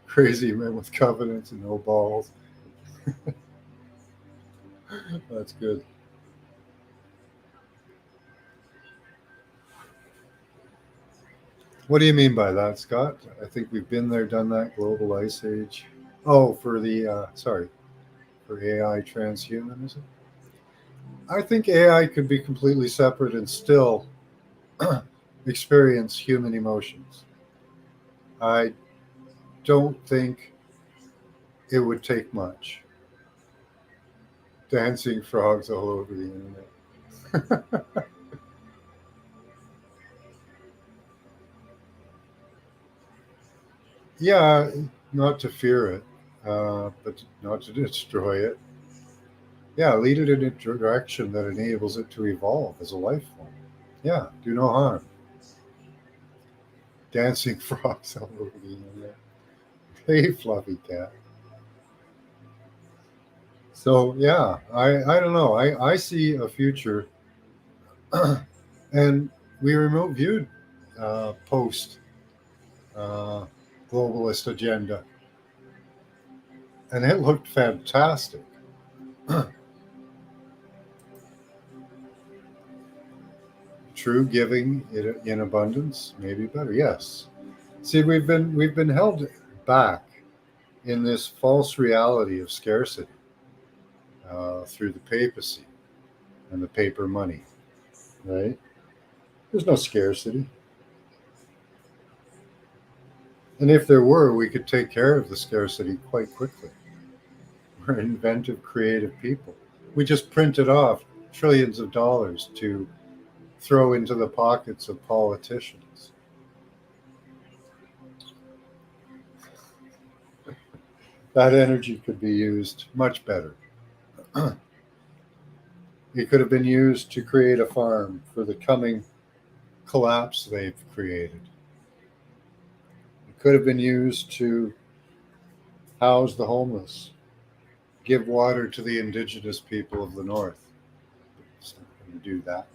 Crazy men with covenants and no balls. That's good. What do you mean by that, Scott? I think we've been there, done that. Global Ice Age. Oh, for the sorry, for AI transhumanism. I think AI could be completely separate and still experience human emotions. I don't think it would take much. Dancing frogs all over the internet. Yeah, not to fear it, but not to destroy it. Yeah, lead it in a direction that enables it to evolve as a life form. Yeah, do no harm. Dancing frogs all over the internet. Hey, fluffy cat. So yeah, I don't know. I see a future, and we remote viewed post uh, globalist agenda, and it looked fantastic. True giving in abundance, maybe better. Yes. See, we've been held back in this false reality of scarcity through the papacy and the paper money. Right? There's no scarcity, and if there were, we could take care of the scarcity quite quickly. We're inventive, creative people. We just printed off trillions of dollars to throw into the pockets of politicians. That energy could be used much better. It could have been used to create a farm for the coming collapse they've created. It could have been used to house the homeless, give water to the indigenous people of the North. It's not going to do that.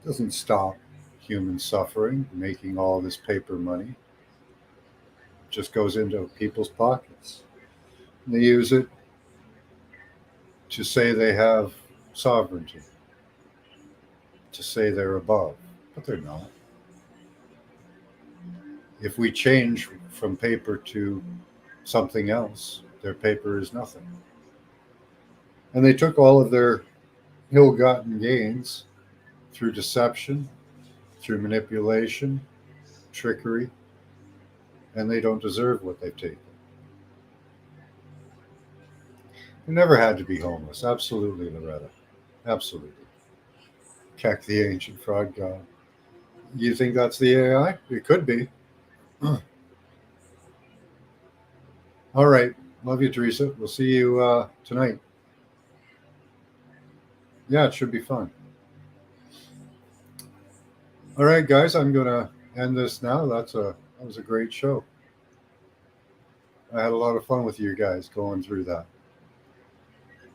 It doesn't stop human suffering, making all this paper money. It just goes into people's pockets. And they use it to say they have sovereignty, to say they're above, but they're not. If we change from paper to something else, their paper is nothing. And they took all of their ill gotten gains through deception, through manipulation, trickery, and they don't deserve what they've taken. They never had to be homeless. Absolutely, Loretta. Absolutely. Keck the ancient fraud god. You think that's the AI? It could be. All right. Love you, Teresa. We'll see you tonight. Yeah, it should be fun. All right, guys. I'm gonna end this now. That was a great show. I had a lot of fun with you guys going through that.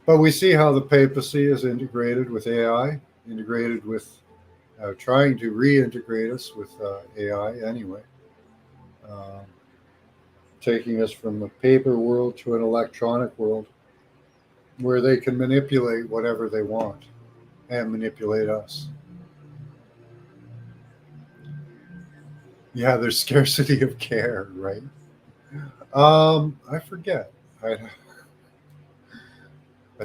But we see how the papacy is integrated with AI, integrated with trying to reintegrate us with AI anyway, um, taking us from a paper world to an electronic world where they can manipulate whatever they want and manipulate us. Yeah, there's scarcity of care, right? I forget. I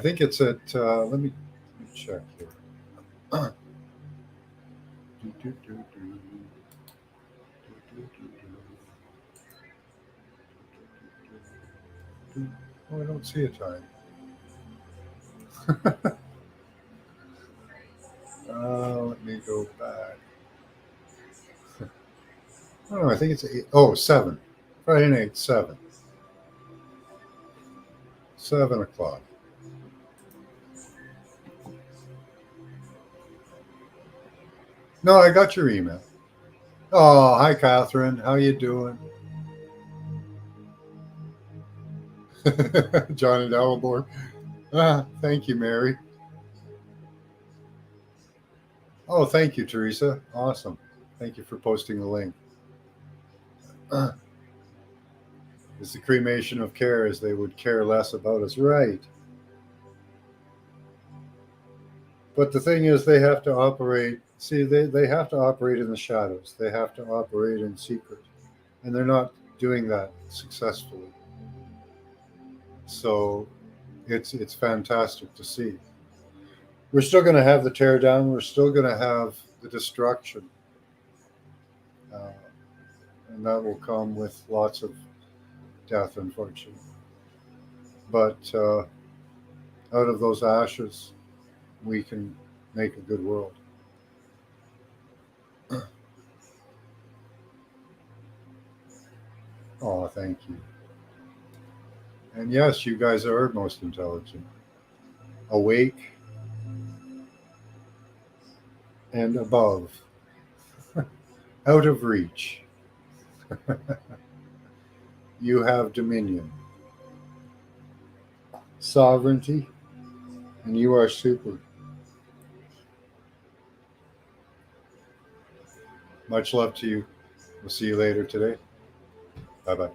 think it's at. Let me check here. Do, do, do, do, do, do, do. Oh, I don't see a time. Let me go back. Oh, I think it's eight. Oh, 7. Friday night, 7. 7 o'clock. No, I got your email. Oh, hi, Catherine. How you doing? John and Dalibor. Thank you, Mary. Oh, thank you, Teresa. Awesome. Thank you for posting the link. It's the cremation of care, as they would care less about us. Right. But the thing is, they have to operate. See, they have to operate in the shadows. They have to operate in secret. And they're not doing that successfully. So it's fantastic to see. We're still going to have the teardown. We're still going to have the destruction. Uh, and that will come with lots of death, unfortunately. But out of those ashes, we can make a good world. Oh, thank you. And yes, you guys are most intelligent, awake, and above, out of reach. You have dominion, sovereignty, and you are super. Much love to you. We'll see you later today. Bye bye.